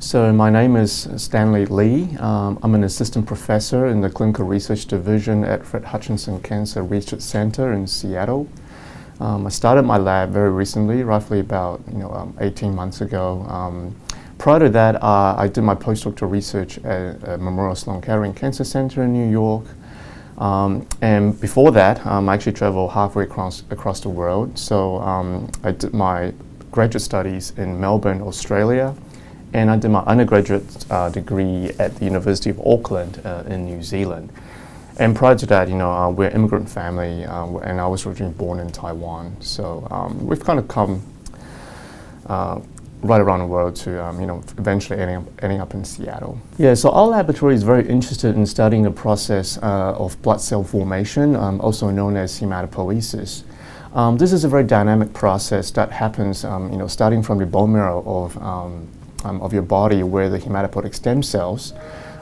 So my name is Stanley Lee. I'm an assistant professor in the clinical research division at Hutchinson Cancer Research Center in Seattle. I started my lab very recently, roughly about 18 months ago. Prior to that, I did my postdoctoral research at Memorial Sloan Kettering Cancer Center in New York. And before that, I actually traveled halfway across the world. So I did my graduate studies in Melbourne, Australia, and I did my undergraduate degree at the University of Auckland in New Zealand. And prior to that, we're an immigrant family, and I was originally born in Taiwan. So we've kind of come right around the world to, eventually ending up in Seattle. Yeah, so our laboratory is very interested in studying the process of blood cell formation, also known as hematopoiesis. This is a very dynamic process that happens, starting from the bone marrow of your body, where the hematopoietic stem cells,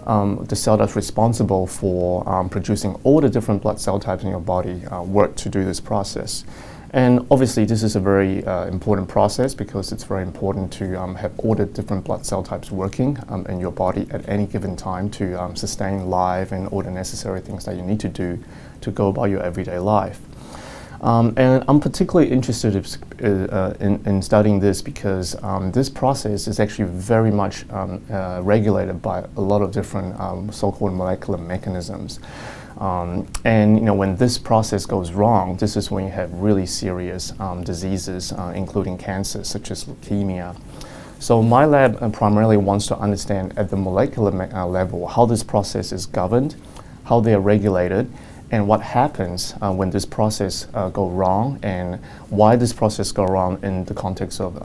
the cell that's responsible for producing all the different blood cell types in your body, work to do this process. And obviously this is a very important process because it's very important to have all the different blood cell types working in your body at any given time to sustain life and all the necessary things that you need to do to go about your everyday life. And I'm particularly interested in studying this because this process is actually very much regulated by a lot of different so-called molecular mechanisms. And when this process goes wrong, this is when you have really serious diseases, including cancers such as leukemia. So my lab primarily wants to understand at the molecular level how this process is governed, how they are regulated, and what happens when this process go wrong, and why this process go wrong in the context of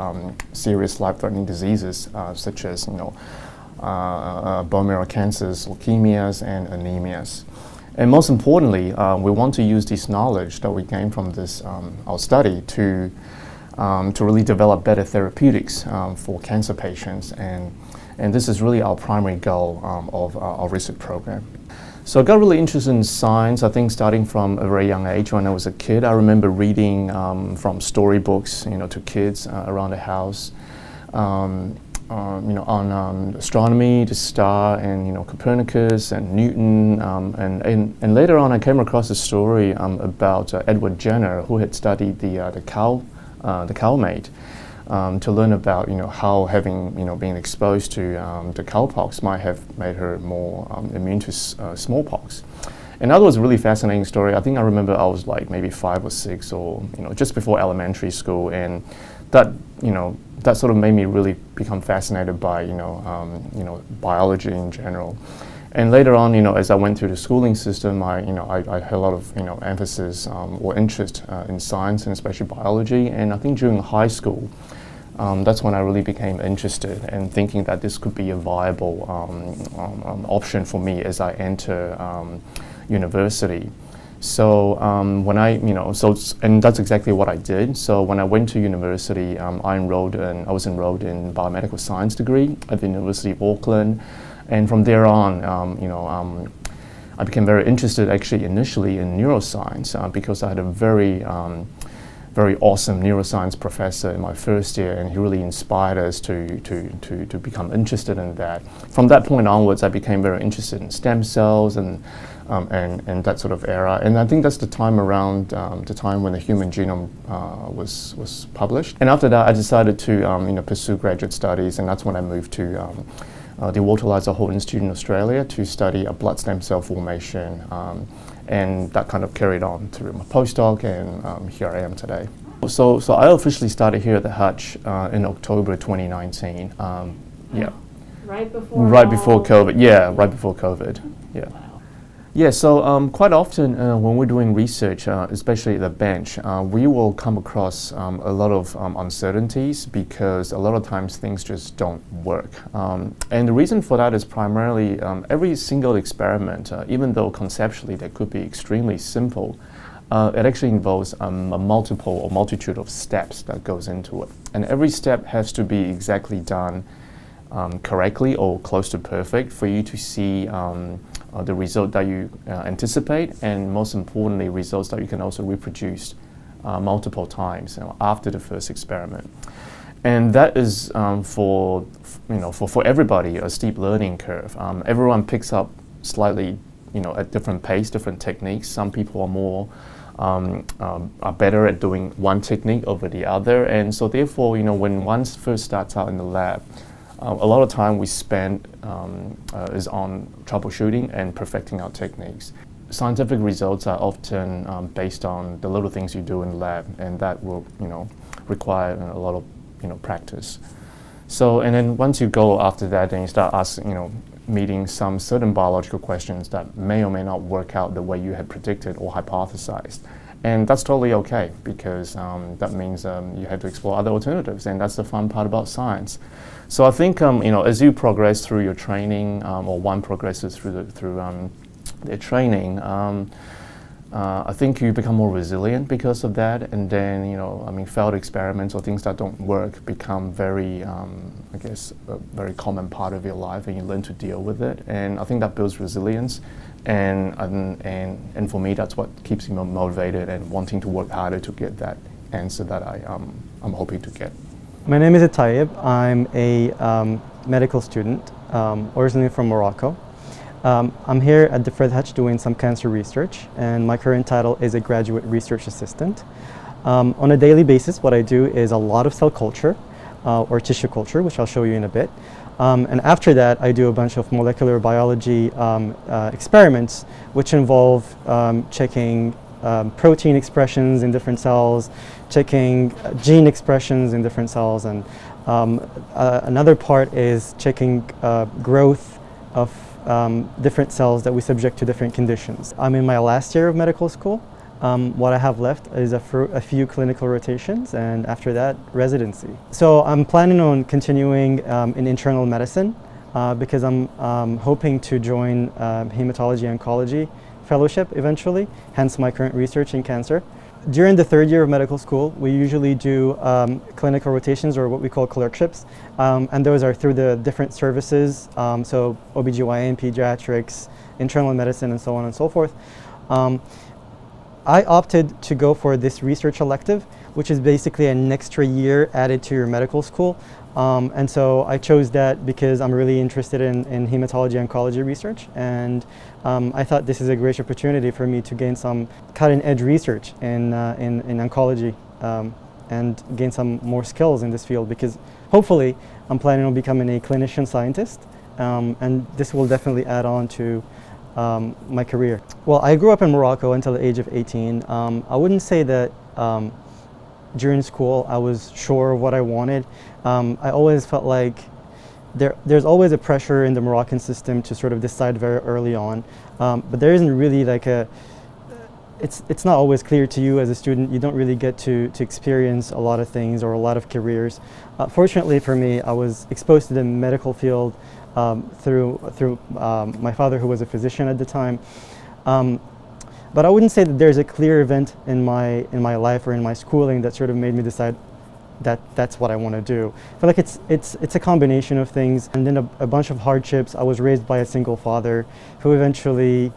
serious life-threatening diseases such as bone marrow cancers, leukemias, and anemias. And most importantly, we want to use this knowledge that we gained from this our study to really develop better therapeutics for cancer patients, and this is really our primary goal of our research program. So I got really interested in science, I think starting from a very young age. When I was a kid, I remember reading from storybooks, to kids around the house, on astronomy, the star, and Copernicus and Newton, and later on I came across a story about Edward Jenner, who had studied the cowmaid. To learn about how having been exposed to the cowpox might have made her more immune to smallpox. And that was a really fascinating story. I think I remember I was like maybe 5 or 6, or just before elementary school, and that that sort of made me really become fascinated by biology in general. And later on, as I went through the schooling system, I had a lot of emphasis or interest in science, and especially biology. And I think during high school, that's when I really became interested and thinking that this could be a viable option for me as I enter university. So and that's exactly what I did. So when I went to university, I was enrolled in biomedical science degree at the University of Auckland. And from there on, I became very interested actually initially in neuroscience because I had a very awesome neuroscience professor in my first year, and he really inspired us to become interested in that. From that point onwards, I became very interested in stem cells and that sort of era. And I think that's the time around the time when the human genome was published. And after that, I decided to pursue graduate studies, and that's when I moved to the Walter Eliza Hall Institute in Australia to study a blood stem cell formation, and that kind of carried on through my postdoc, and here I am today. So I officially started here at the Hutch in October 2019. Yeah. Right before COVID. Yeah, right before COVID. Yeah. Wow. Yeah, so quite often when we're doing research, especially at the bench, we will come across a lot of uncertainties because a lot of times things just don't work. And the reason for that is primarily every single experiment, even though conceptually they could be extremely simple, it actually involves a multitude of steps that goes into it. And every step has to be exactly done correctly or close to perfect for you to see the result that you anticipate, and most importantly, results that you can also reproduce multiple times after the first experiment. And that is for everybody a steep learning curve. Everyone picks up slightly, at different pace, different techniques. Some people are more are better at doing one technique over the other, and so therefore, when one first starts out in the lab, a lot of time we spend is on troubleshooting and perfecting our techniques. Scientific results are often based on the little things you do in the lab, and that will, require a lot of, practice. So, and then once you go after that, then you start asking, meeting some certain biological questions that may or may not work out the way you had predicted or hypothesized. And that's totally okay, because that means you have to explore other alternatives, and that's the fun part about science. So I think, as you progress through your training, or one progresses through their training, I think you become more resilient because of that, and then, failed experiments or things that don't work become very, I guess, a very common part of your life, and you learn to deal with it. And I think that builds resilience, and for me, that's what keeps me motivated and wanting to work harder to get that answer that I'm hoping to get. My name is Tayyib. I'm a medical student, originally from Morocco. I'm here at the Hutch doing some cancer research, and my current title is a graduate research assistant. On a daily basis, what I do is a lot of cell culture or tissue culture, which I'll show you in a bit. And after that, I do a bunch of molecular biology experiments, which involve checking protein expressions in different cells, checking gene expressions in different cells, and another part is checking growth of different cells that we subject to different conditions. I'm in my last year of medical school. What I have left is a few clinical rotations, and after that, residency. So I'm planning on continuing in internal medicine because I'm hoping to join hematology oncology fellowship eventually, hence my current research in cancer. During the third year of medical school, we usually do clinical rotations, or what we call clerkships, and those are through the different services, so OBGYN, pediatrics, internal medicine, and so on and so forth. I opted to go for this research elective, which is basically an extra year added to your medical school. And so I chose that because I'm really interested in hematology oncology research, and I thought this is a great opportunity for me to gain some cutting-edge research in oncology and gain some more skills in this field, because hopefully I'm planning on becoming a clinician scientist, and this will definitely add on to my career. Well, I grew up in Morocco until the age of 18. I wouldn't say that during school I was sure of what I wanted. I always felt like there's always a pressure in the Moroccan system to sort of decide very early on, but there isn't really like it's not always clear to you as a student. You don't really get to experience a lot of things or a lot of careers. Fortunately for me, I was exposed to the medical field through my father, who was a physician at the time. But I wouldn't say that there's a clear event in my life or in my schooling that sort of made me decide that that's what I want to do. I feel like it's a combination of things, and then a bunch of hardships. I was raised by a single father who eventually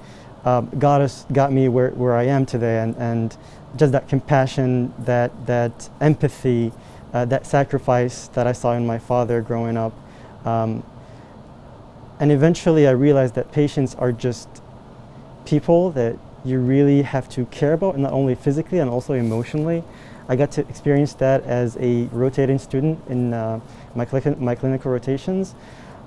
got me where I am today, and just that compassion, that empathy, that sacrifice that I saw in my father growing up. And eventually I realized that patients are just people that you really have to care about, not only physically and also emotionally. I got to experience that as a rotating student in my clinical rotations.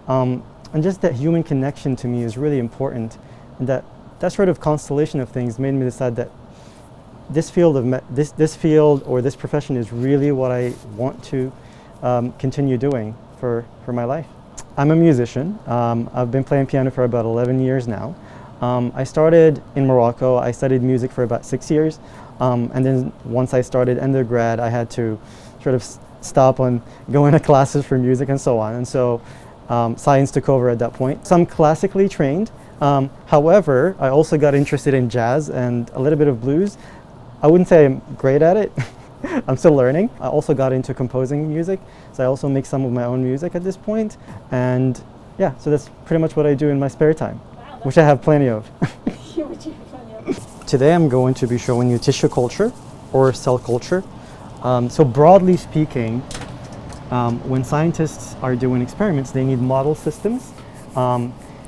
And just that human connection to me is really important. And that sort of constellation of things made me decide that this field or this profession is really what I want to continue doing for my life. I'm a musician. I've been playing piano for about 11 years now. I started in Morocco. I studied music for about 6 years. And then once I started undergrad, I had to sort of stop on going to classes for music and so on. And so science took over at that point. So I'm classically trained. However, I also got interested in jazz and a little bit of blues. I wouldn't say I'm great at it. I'm still learning. I also got into composing music, so I also make some of my own music at this point. And yeah, so that's pretty much what I do in my spare time, which I have plenty of. Today I'm going to be showing you tissue culture or cell culture. So broadly speaking, when scientists are doing experiments, they need model systems.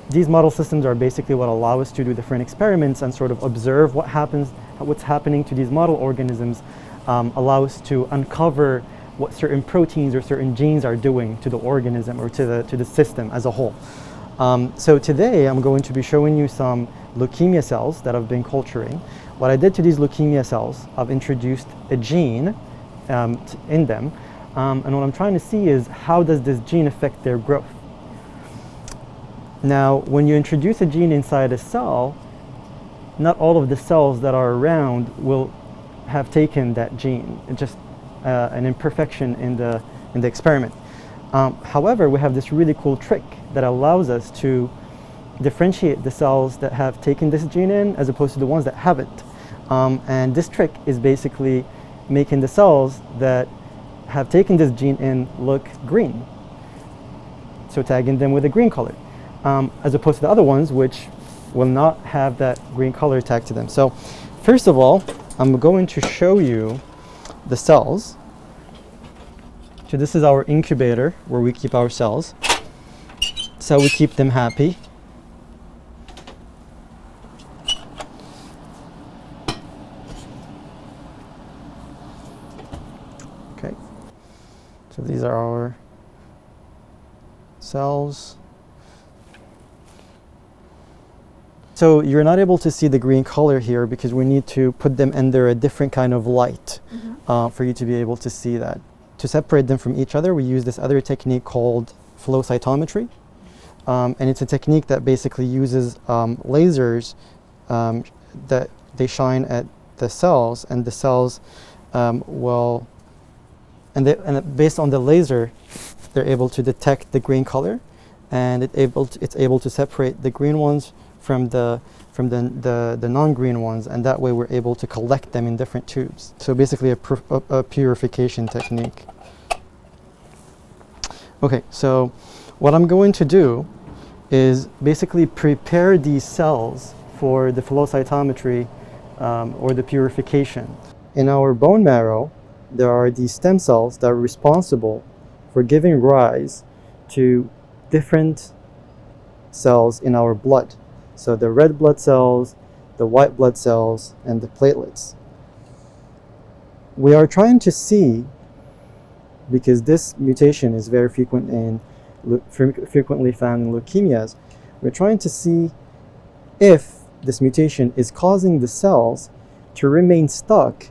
These model systems are basically what allow us to do different experiments and sort of observe what's happening to these model organisms, allow us to uncover what certain proteins or certain genes are doing to the organism or to the system as a whole. So today I'm going to be showing you some leukemia cells that I've been culturing. What I did to these leukemia cells, I've introduced a gene in them, and what I'm trying to see is how does this gene affect their growth. Now, when you introduce a gene inside a cell, not all of the cells that are around will have taken that gene. It's just an imperfection in the experiment. However, we have this really cool trick that allows us to differentiate the cells that have taken this gene in as opposed to the ones that haven't. And this trick is basically making the cells that have taken this gene in look green. So tagging them with a green color, as opposed to the other ones which will not have that green color tagged to them. So first of all, I'm going to show you the cells. So this is our incubator where we keep our cells. So we keep them happy. Okay. So these are our cells. So you're not able to see the green color here because we need to put them under a different kind of light for you to be able to see that. To separate them from each other, we use this other technique called flow cytometry. And it's a technique that basically uses lasers that they shine at the cells, and the cells based on the laser, they're able to detect the green color, and it's able to separate the green ones from the non-green ones, and that way we're able to collect them in different tubes. So basically a purification technique. Okay, so what I'm going to do is basically prepare these cells for the flow cytometry or the purification. In our bone marrow, there are these stem cells that are responsible for giving rise to different cells in our blood. So the red blood cells, the white blood cells, and the platelets. We are trying to see, because this mutation is very frequently found in leukemias, we're trying to see if this mutation is causing the cells to remain stuck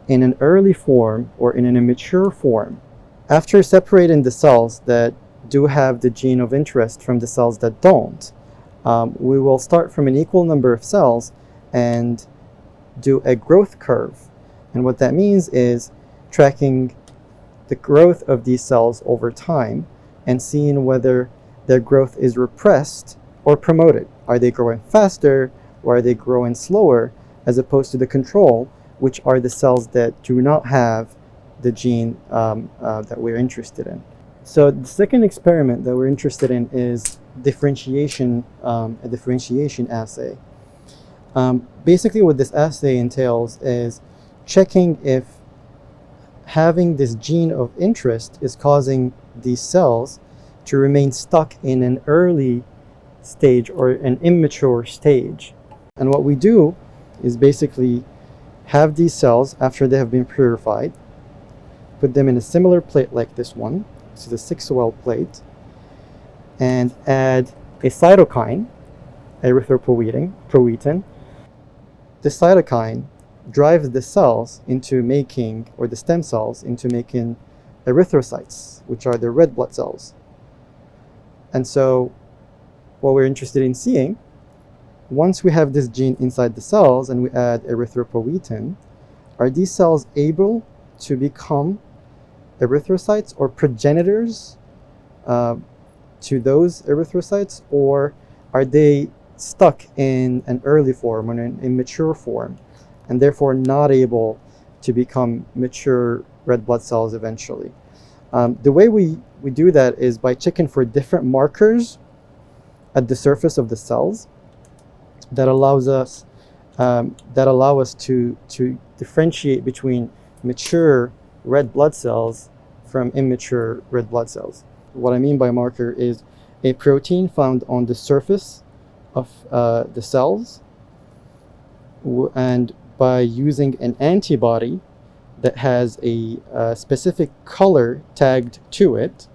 in an early form or in an immature form. After separating the cells that do have the gene of interest from the cells that don't, we will start from an equal number of cells and do a growth curve. And what that means is tracking the growth of these cells over time and seeing whether their growth is repressed or promoted. Are they growing faster or are they growing slower, as opposed to the control, which are the cells that do not have the gene that we're interested in. So the second experiment that we're interested in is a differentiation assay. Basically what this assay entails is checking if having this gene of interest is causing these cells to remain stuck in an early stage or an immature stage. And what we do is basically have these cells, after they have been purified, put them in a similar plate like this one. This is a 6-well plate, and add a cytokine, erythropoietin. The cytokine drives the cells into making, or the stem cells into making erythrocytes, which are the red blood cells. And so what we're interested in seeing, once we have this gene inside the cells and we add erythropoietin, are these cells able to become erythrocytes or progenitors to those erythrocytes, or are they stuck in an early form or an immature form and therefore not able to become mature red blood cells eventually? The way we do that is by checking for different markers at the surface of the cells that allow us to differentiate between mature red blood cells from immature red blood cells. What I mean by marker is a protein found on the surface of the cells, and by using an antibody that has a specific color tagged to it,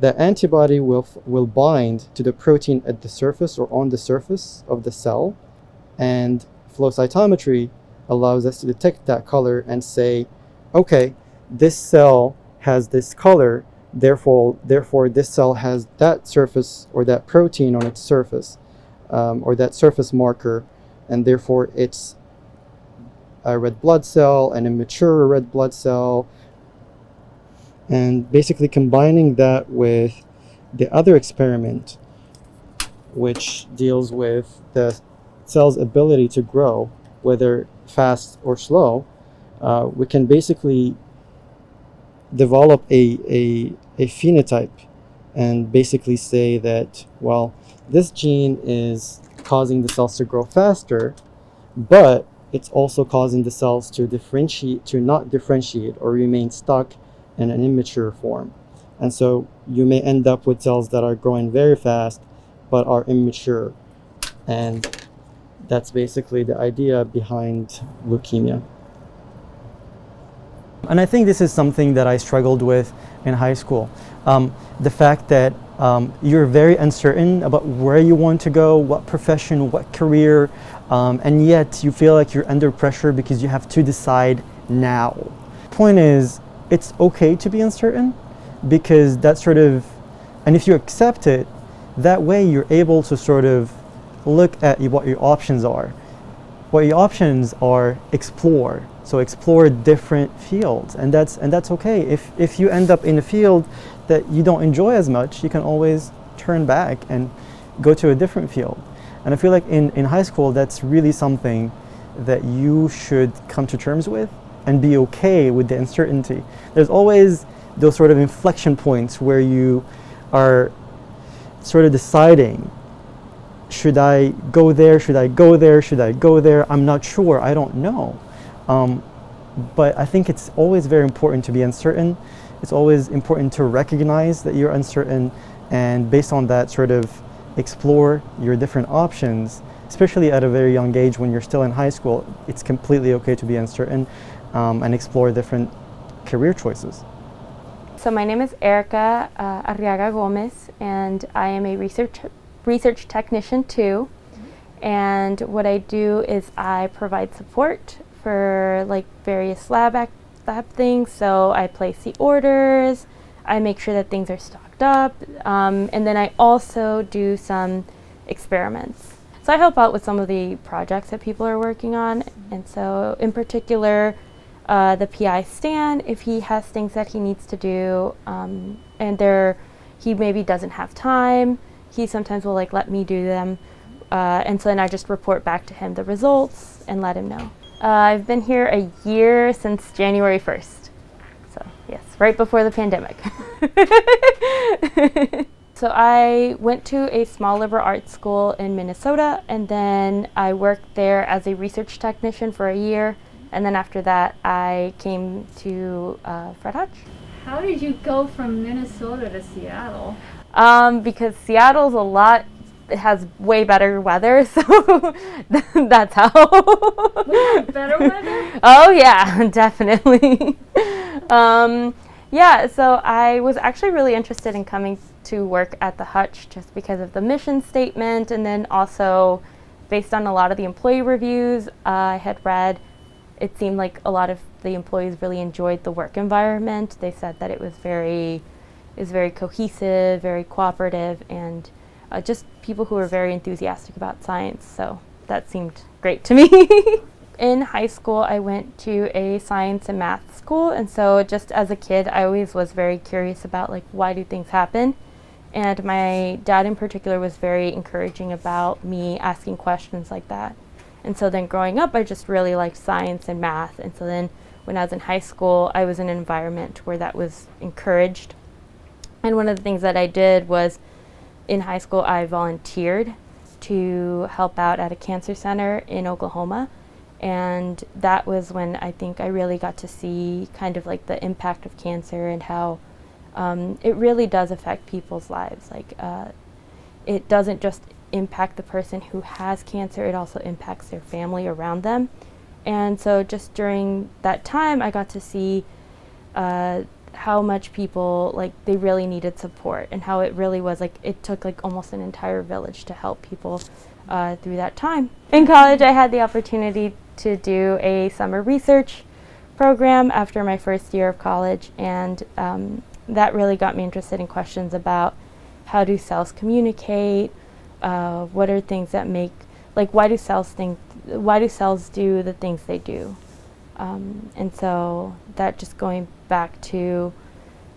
the antibody will bind to the protein at the surface or on the surface of the cell, and flow cytometry allows us to detect that color and say, okay, this cell has this color, therefore this cell has that surface or that protein on its surface, or that surface marker, and therefore it's a red blood cell, an immature red blood cell. And basically combining that with the other experiment, which deals with the cell's ability to grow, whether fast or slow, we can basically develop a phenotype and basically say that, well, this gene is causing the cells to grow faster, but it's also causing the cells to not differentiate or remain stuck in an immature form. And so you may end up with cells that are growing very fast but are immature. And that's basically the idea behind leukemia. And I think this is something that I struggled with in high school. The fact that you're very uncertain about where you want to go, what profession, what career, and yet you feel like you're under pressure because you have to decide now. Point is, it's okay to be uncertain, because that sort of, and if you accept it, that way you're able to sort of look at what your options are. What your options are, explore. So explore different fields, and that's okay. If you end up in a field that you don't enjoy as much, you can always turn back and go to a different field. And I feel like in high school, that's really something that you should come to terms with and be okay with the uncertainty. There's always those sort of inflection points where you are sort of deciding, should I go there, should I go there, should I go there? I'm not sure, I don't know. But I think it's always very important to be uncertain. It's always important to recognize that you're uncertain, and based on that sort of explore your different options, especially at a very young age when you're still in high school. It's completely okay to be uncertain and explore different career choices. So my name is Erica Arriaga Gomez, and I am a research technician too. And what I do is I provide support for like various lab things. So I place the orders, I make sure that things are stocked up, and then I also do some experiments. So I help out with some of the projects that people are working on, and so in particular the PI Stan, if he has things that he needs to do, and he maybe doesn't have time, he sometimes will like let me do them, and so then I just report back to him the results and let him know. I've been here a year, since January 1st. So yes, right before the pandemic. So I went to a small liberal arts school in Minnesota, and then I worked there as a research technician for a year. And then after that, I came to Fred Hutch. How did you go from Minnesota to Seattle? Because Seattle's it has way better weather, so that's how. Better weather? Oh yeah, definitely. Yeah, so I was actually really interested in coming to work at the Hutch just because of the mission statement, and then also based on a lot of the employee reviews I had read, it seemed like a lot of the employees really enjoyed the work environment. They said that it was very cohesive, very cooperative, and just people who were very enthusiastic about science. So that seemed great to me. In high school, I went to a science and math school, and so just as a kid, I always was very curious about like why do things happen. And my dad in particular was very encouraging about me asking questions like that. And so then growing up, I just really liked science and math. And so then when I was in high school, I was in an environment where that was encouraged. And one of the things that I did was in high school, I volunteered to help out at a cancer center in Oklahoma. And that was when I think I really got to see kind of like the impact of cancer and how it really does affect people's lives. Like it doesn't just impact the person who has cancer, it also impacts their family around them. And so just during that time, I got to see how much people, like, they really needed support, and how it really was like it took like almost an entire village to help people through that time. In college, I had the opportunity to do a summer research program after my first year of college, and that really got me interested in questions about how do cells communicate, what are things that make, like, why do cells do the things they do? And so that, just going back to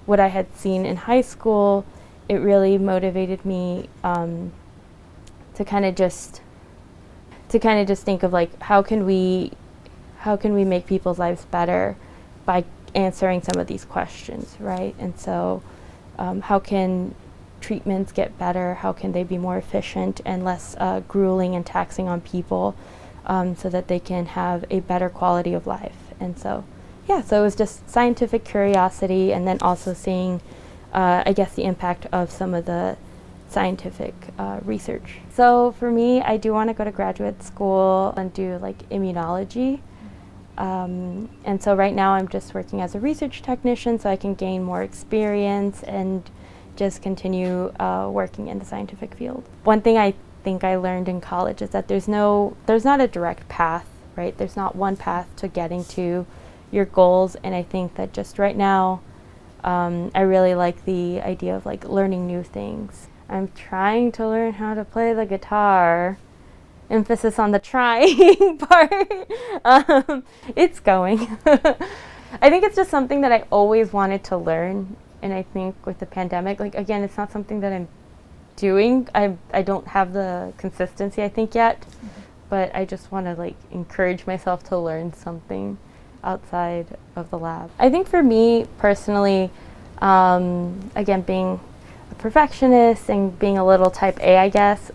what I had seen in high school, it really motivated me to kind of just think of like, how can we make people's lives better by answering some of these questions, right? And so how can treatments get better? How can they be more efficient and less grueling and taxing on people, so that they can have a better quality of life? And so, yeah, so it was just scientific curiosity, and then also seeing, I guess, the impact of some of the scientific research. So for me, I do want to go to graduate school and do like immunology. And so right now I'm just working as a research technician, so I can gain more experience and just continue working in the scientific field. One thing I think I learned in college is that there's not a direct path, right? There's not one path to getting to your goals, and I think that just right now, I really like the idea of like learning new ththings. I'm trying to learn how to play the guitar. Emphasis on the trying part. It's going. I think it's just something that I always wanted to learn, and I think with the pandemic, like, again, it's not something that I'm doing. I don't have the consistency, I think, yet, but I just want to like encourage myself to learn something outside of the lab. I think for me personally, again, being a perfectionist and being a little type A, I guess,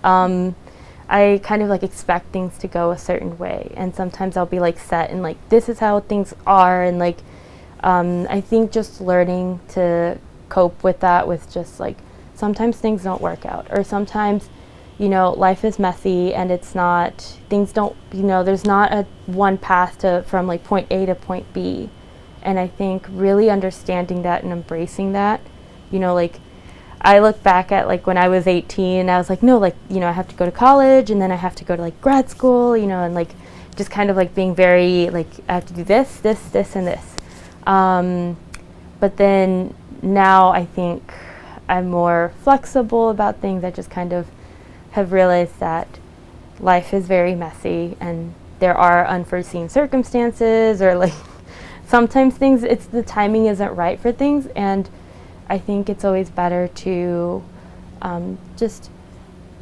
I kind of like expect things to go a certain way, and sometimes I'll be like set and like, this is how things are, and like I think just learning to cope with that, with just like, sometimes things don't work out, or sometimes, you know, life is messy and it's not, things don't, you know, there's not a one path to from like point A to point B. And I think really understanding that and embracing that, you know, like I look back at like when I was 18 and I was like, no, like, you know, I have to go to college and then I have to go to like grad school, you know, and like just kind of like being very like, I have to do this, and this. But then now I think I'm more flexible about things. I just kind of have realized that life is very messy and there are unforeseen circumstances, or like sometimes things, it's the timing isn't right for things, and I think it's always better to just,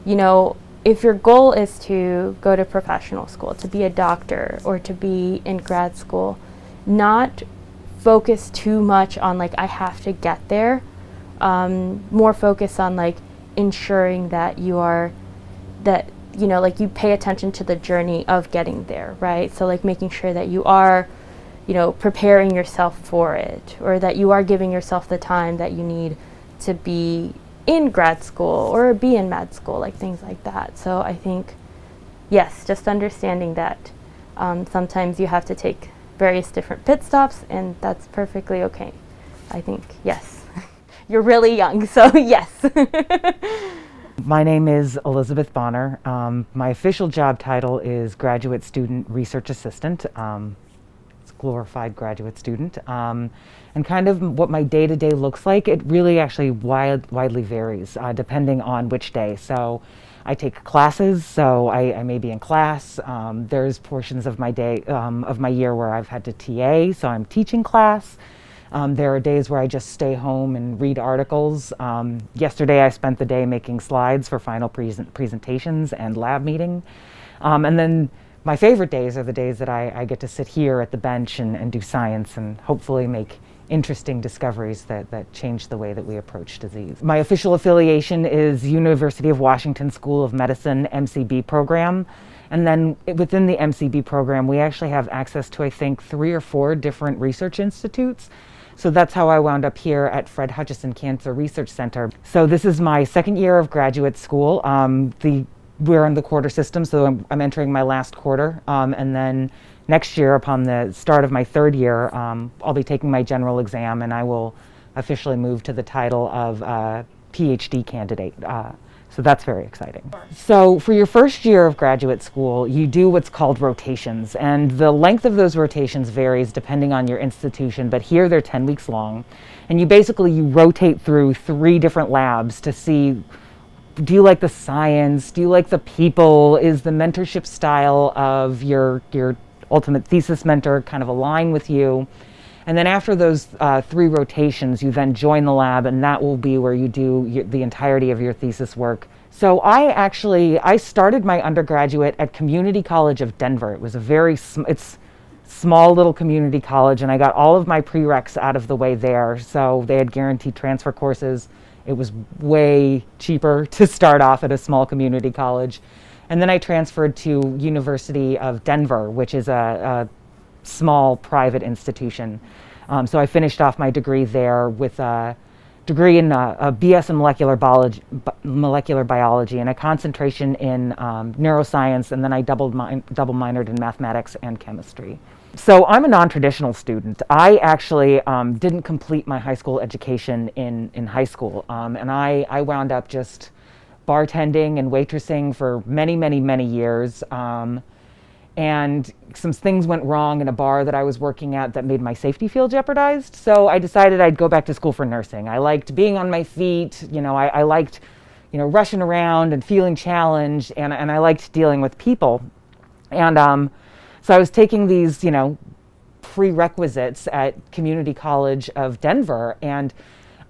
you know, if your goal is to go to professional school, to be a doctor or to be in grad school, not focus too much on like, I have to get there, more focus on like ensuring that you are, that, you know, like you pay attention to the journey of getting there, right? So like making sure that you are, you know, preparing yourself for it, or that you are giving yourself the time that you need to be in grad school or be in med school, like things like that. So I think, yes, just understanding that sometimes you have to take various different pit stops, and that's perfectly okay. I think, yes. You're really young, so yes. My name is Elizabeth Bonner. My official job title is Graduate Student Research Assistant. It's a glorified graduate student. And kind of what my day-to-day looks like, it really actually widely varies depending on which day. So I take classes, so I may be in class. There's portions of my day, of my year where I've had to TA, so I'm teaching class. There are days where I just stay home and read articles. Yesterday I spent the day making slides for final presentations and lab meeting. And then my favorite days are the days that I get to sit here at the bench and do science and hopefully make interesting discoveries that change the way that we approach disease. My official affiliation is University of Washington School of Medicine MCB program, And then within the MCB program, we actually have access to, I think, 3 or 4 different research institutes. So that's how I wound up here at Fred Hutchinson Cancer Research Center. So this is my 2nd year of graduate school. We're in the quarter system, so I'm entering my last quarter. And then next year, upon the start of my 3rd year, I'll be taking my general exam, and I will officially move to the title of PhD candidate. So that's very exciting. So for your 1st year of graduate school, you do what's called rotations, and the length of those rotations varies depending on your institution, but here they're 10 weeks long. And you rotate through 3 different labs to see, do you like the science? Do you like the people? Is the mentorship style of your ultimate thesis mentor kind of align with you? And then after those 3 rotations, you then join the lab, and that will be where you do the entirety of your thesis work. So I started my undergraduate at Community College of Denver. It was a small little community college, and I got all of my prereqs out of the way there. So they had guaranteed transfer courses. It was way cheaper to start off at a small community college. And then I transferred to University of Denver, which is a small private institution. So I finished off my degree there with a degree in a BS in molecular biology and a concentration in neuroscience, and then I double minored in mathematics and chemistry. So I'm a non-traditional student. I actually didn't complete my high school education in high school, and I wound up just bartending and waitressing for many, many, many years. And some things went wrong in a bar that I was working at that made my safety feel jeopardized. So I decided I'd go back to school for nursing. I liked being on my feet, I liked, rushing around and feeling challenged, and I liked dealing with people. And so I was taking these, prerequisites at Community College of Denver, and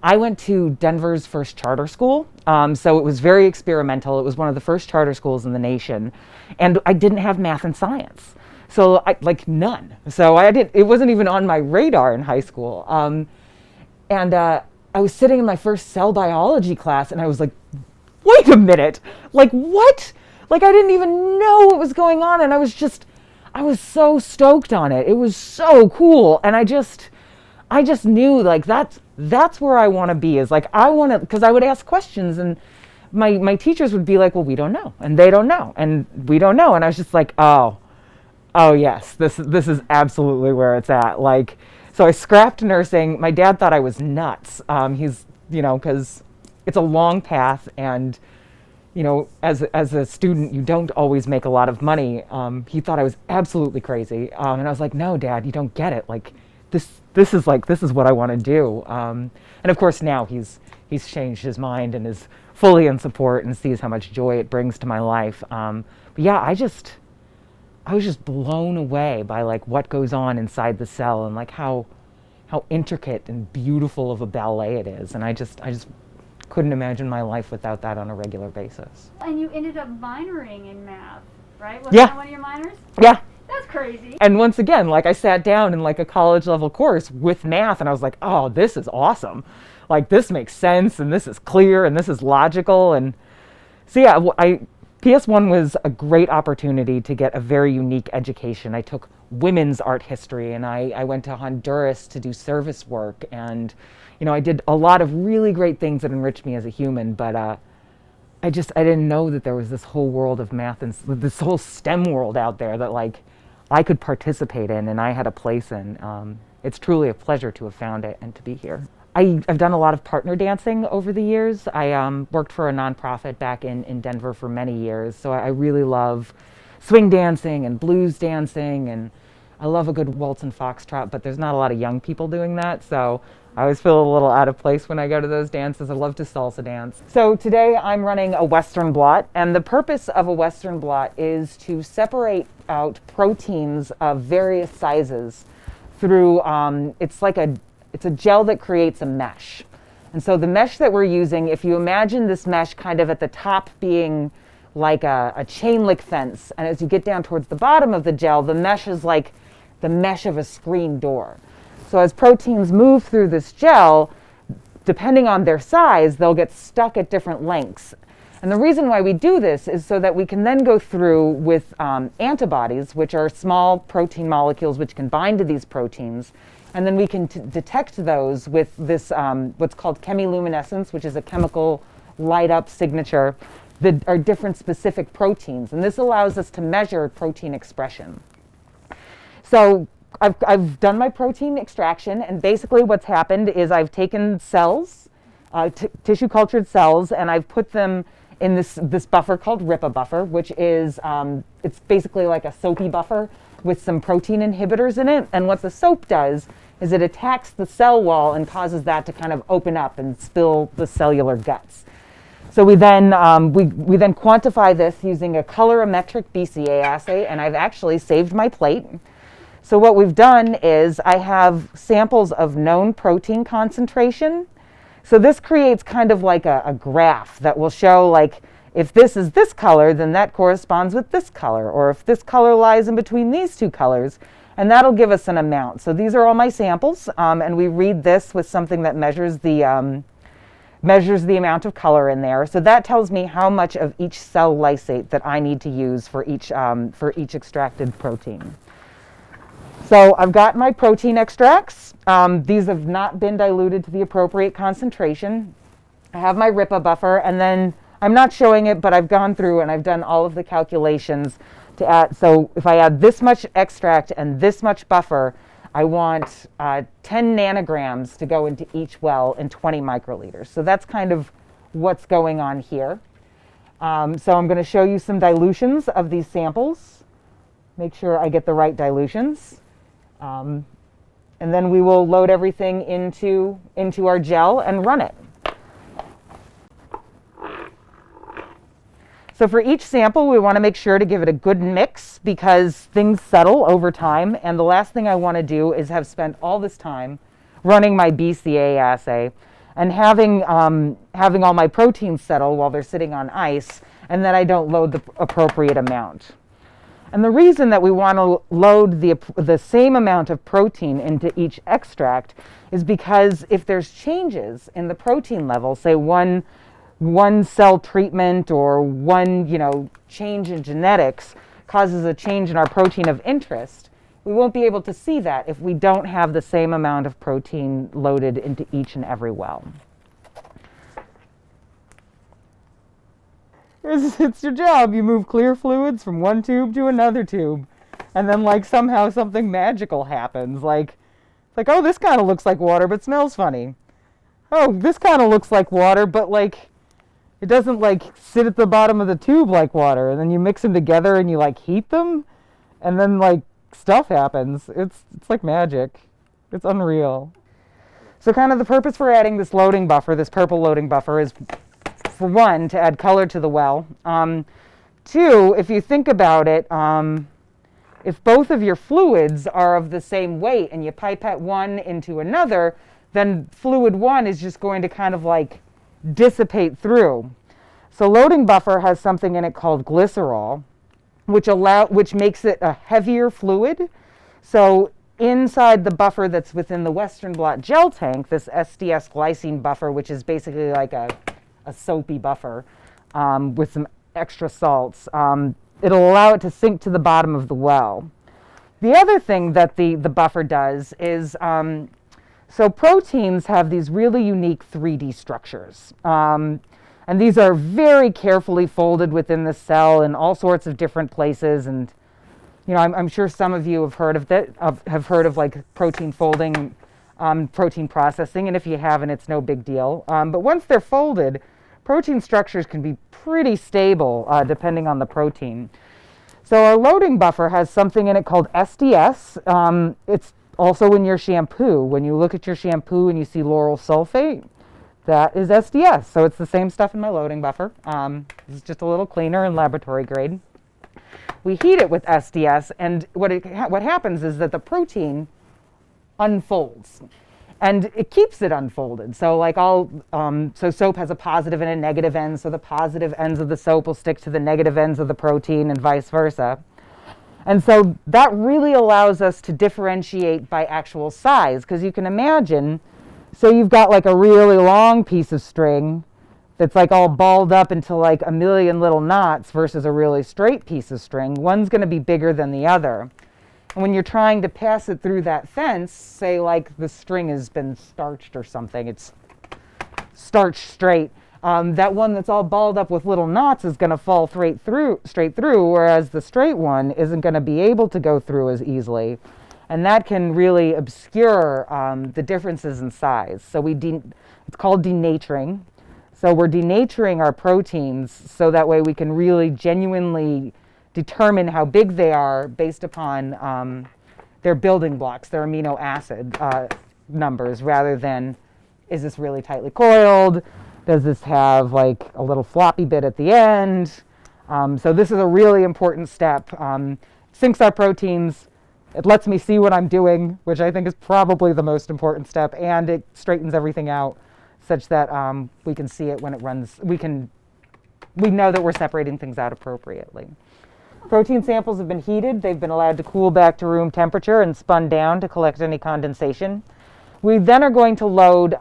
I went to Denver's first charter school. So it was very experimental. It was one of the first charter schools in the nation. And I didn't have math and science. So none. So it wasn't even on my radar in high school. And I was sitting in my first cell biology class, and I was like, wait a minute, what? I didn't even know what was going on. And I was so stoked on it. It was so cool. And I just knew that's where I want to be, because I would ask questions, and my teachers would be like, well, we don't know, and they don't know, and we don't know. And I was just like, oh yes, this is absolutely where it's at. So I scrapped nursing. My dad thought I was nuts. He's, because it's a long path, and, as a student, you don't always make a lot of money. He thought I was absolutely crazy. And I was like, no, Dad, you don't get it. This is what I want to do. And of course now he's changed his mind and is fully in support and sees how much joy it brings to my life. But yeah, I was just blown away by what goes on inside the cell, and how intricate and beautiful of a ballet it is. And I just couldn't imagine my life without that on a regular basis. And you ended up minoring in math, right? Was Yeah. that one of your minors? Yeah. That's crazy. And once again, I sat down in a college level course with math, and I was like, oh, this is awesome. This makes sense, and this is clear, and this is logical. And so yeah, PS1 was a great opportunity to get a very unique education. I took women's art history, and I went to Honduras to do service work, and I did a lot of really great things that enriched me as a human, but I didn't know that there was this whole world of math and this whole STEM world out there that I could participate in, and I had a place in. It's truly a pleasure to have found it and to be here. I've done a lot of partner dancing over the years. I worked for a nonprofit back in Denver for many years, so I really love swing dancing and blues dancing, and I love a good waltz and foxtrot, but there's not a lot of young people doing that, so I always feel a little out of place when I go to those dances. I love to salsa dance. So today I'm running a Western blot, and the purpose of a Western blot is to separate out proteins of various sizes through, it's a gel that creates a mesh. And so the mesh that we're using, if you imagine this mesh kind of at the top being like a chain link fence, and as you get down towards the bottom of the gel, the mesh is like the mesh of a screen door. So as proteins move through this gel, depending on their size, they'll get stuck at different lengths. And the reason why we do this is so that we can then go through with antibodies, which are small protein molecules which can bind to these proteins, and then we can detect those with this what's called chemiluminescence, which is a chemical light-up signature that are different specific proteins. And this allows us to measure protein expression. So I've done my protein extraction, and basically what's happened is I've taken cells, tissue cultured cells, and I've put them in this buffer called Ripa buffer, which is, it's basically like a soapy buffer with some protein inhibitors in it. And what the soap does is it attacks the cell wall and causes that to kind of open up and spill the cellular guts. So we then quantify this using a colorimetric Bca assay, and I've actually saved my plate. So what we've done is I have samples of known protein concentration. So this creates kind of like a graph that will show, like, if this is this color, then that corresponds with this color, or if this color lies in between these two colors, and that'll give us an amount. So these are all my samples, and we read this with something that measures the amount of color in there. So that tells me how much of each cell lysate that I need to use for each extracted protein. So I've got my protein extracts. These have not been diluted to the appropriate concentration. I have my Ripa buffer, and then I'm not showing it, but I've gone through and I've done all of the calculations to add. So if I add this much extract and this much buffer, I want 10 nanograms to go into each well in 20 microliters. So that's kind of what's going on here. So I'm going to show you some dilutions of these samples. Make sure I get the right dilutions. And then we will load everything into our gel and run it. So for each sample, we want to make sure to give it a good mix because things settle over time. And the last thing I want to do is have spent all this time running my Bca assay and having all my proteins settle while they're sitting on ice, and then I don't load the appropriate amount. And the reason that we want to load the same amount of protein into each extract is because if there's changes in the protein level, say one cell treatment or one change in genetics causes a change in our protein of interest, we won't be able to see that if we don't have the same amount of protein loaded into each and every well. It's your job. You move clear fluids from one tube to another tube. And then somehow something magical happens. Like, oh, this kind of looks like water but smells funny. Oh, this kind of looks like water but it doesn't sit at the bottom of the tube like water. And then you mix them together and you heat them. And then stuff happens. It's like magic. It's unreal. So kind of the purpose for adding this loading buffer, this purple loading buffer, is for one, to add color to the well. Two, if you think about it, if both of your fluids are of the same weight and you pipette one into another, then fluid one is just going to kind of dissipate through. So loading buffer has something in it called glycerol, which makes it a heavier fluid. So inside the buffer that's within the Western Blot gel tank, this SDS glycine buffer, which is basically like a soapy buffer with some extra salts, it'll allow it to sink to the bottom of the well. The other thing that the buffer does is, so proteins have these really unique 3D structures. And these are very carefully folded within the cell in all sorts of different places. And I'm sure some of you have heard of that, have heard of protein folding, protein processing, and if you haven't, it's no big deal. But once they're folded, protein structures can be pretty stable depending on the protein. So our loading buffer has something in it called SDS. It's also in your shampoo. When you look at your shampoo and you see lauryl sulfate, that is SDS. So it's the same stuff in my loading buffer. It's just a little cleaner and laboratory grade. We heat it with SDS, and what happens is that the protein unfolds. And it keeps it unfolded. So so soap has a positive and a negative end, so the positive ends of the soap will stick to the negative ends of the protein and vice versa. And so that really allows us to differentiate by actual size, because you can imagine, so you've got a really long piece of string that's like all balled up into like a million little knots versus a really straight piece of string, one's going to be bigger than the other. And when you're trying to pass it through that fence, say like the string has been starched or something, it's starched straight, that one that's all balled up with little knots is going to fall straight through, whereas the straight one isn't going to be able to go through as easily. And that can really obscure the differences in size. So it's called denaturing. So we're denaturing our proteins so that way we can really genuinely determine how big they are based upon their building blocks, their amino acid numbers, rather than is this really tightly coiled? Does this have like a little floppy bit at the end? So this is a really important step. Syncs our proteins. It lets me see what I'm doing, which I think is probably the most important step, and it straightens everything out such that we can see it when it runs. We know that we're separating things out appropriately. Protein samples have been heated. They've been allowed to cool back to room temperature and spun down to collect any condensation. We then are going to load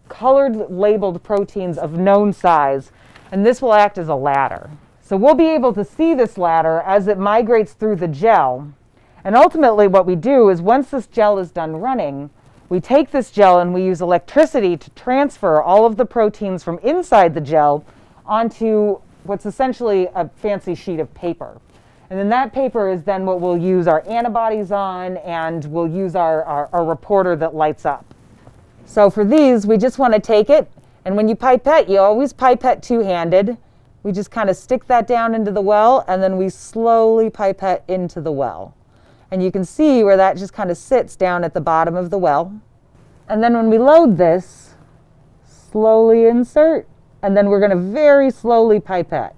colored labeled proteins of known size, and this will act as a ladder. So we'll be able to see this ladder as it migrates through the gel. And ultimately what we do is once this gel is done running, we take this gel and we use electricity to transfer all of the proteins from inside the gel onto what's essentially a fancy sheet of paper. And then that paper is then what we'll use our antibodies on, and we'll use our reporter that lights up. So for these, we just want to take it, and when you pipette, you always pipette two-handed. We just kind of stick that down into the well, and then we slowly pipette into the well. And you can see where that just kind of sits down at the bottom of the well. And then when we load this, slowly insert, and then we're going to very slowly pipette.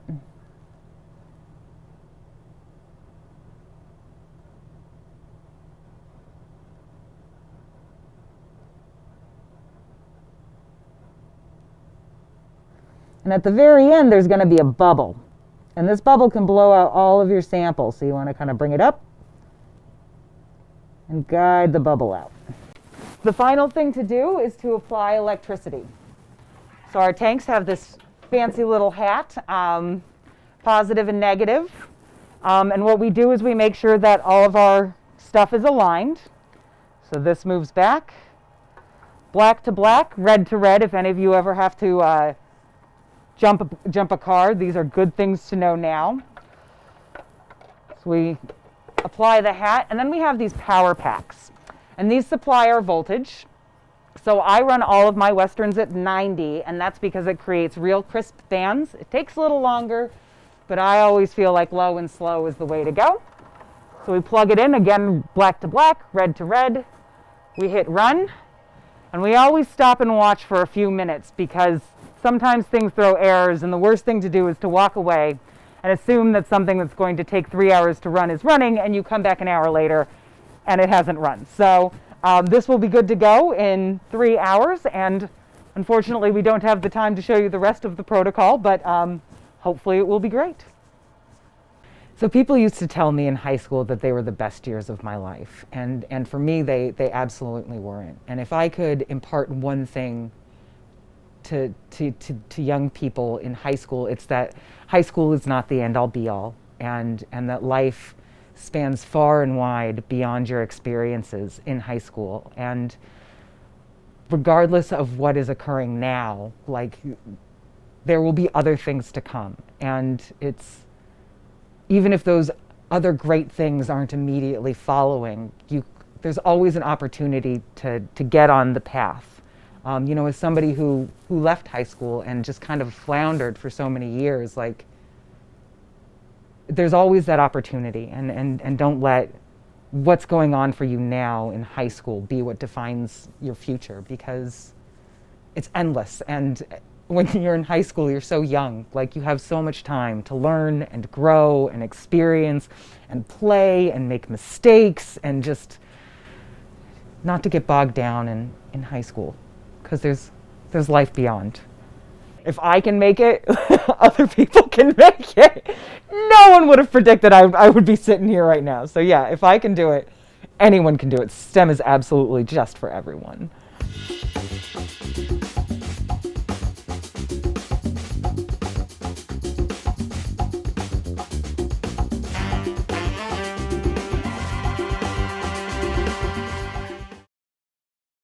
And at the very end, there's going to be a bubble. And this bubble can blow out all of your samples. So you want to kind of bring it up and guide the bubble out. The final thing to do is to apply electricity. So our tanks have this fancy little hat, positive and negative. And what we do is we make sure that all of our stuff is aligned. So this moves back, black to black, red to red, if any of you ever have to jump a card. These are good things to know now. So we apply the hat, and then we have these power packs. And these supply our voltage. So I run all of my Westerns at 90, and that's because it creates real crisp bands. It takes a little longer, but I always feel like low and slow is the way to go. So we plug it in, again, black to black, red to red. We hit run, and we always stop and watch for a few minutes because sometimes things throw errors, and the worst thing to do is to walk away and assume that something that's going to take 3 hours to run is running, and you come back an hour later and it hasn't run. So this will be good to go in 3 hours, and unfortunately we don't have the time to show you the rest of the protocol, but hopefully it will be great. So people used to tell me in high school that they were the best years of my life, and for me they absolutely weren't. And if I could impart one thing to young people in high school, it's that high school is not the end-all be-all, and that life spans far and wide beyond your experiences in high school. And regardless of what is occurring now, like, there will be other things to come. And it's, even if those other great things aren't immediately following, there's always an opportunity to get on the path. You know, as somebody who left high school and just kind of floundered for so many years, like, there's always that opportunity, and don't let what's going on for you now in high school be what defines your future, because it's endless. And when you're in high school, you're so young, like, you have so much time to learn and grow and experience and play and make mistakes, and just not to get bogged down in high school, because there's life beyond. If I can make it, other people can make it. No one would have predicted I would be sitting here right now. So yeah, if I can do it, anyone can do it. STEM is absolutely just for everyone.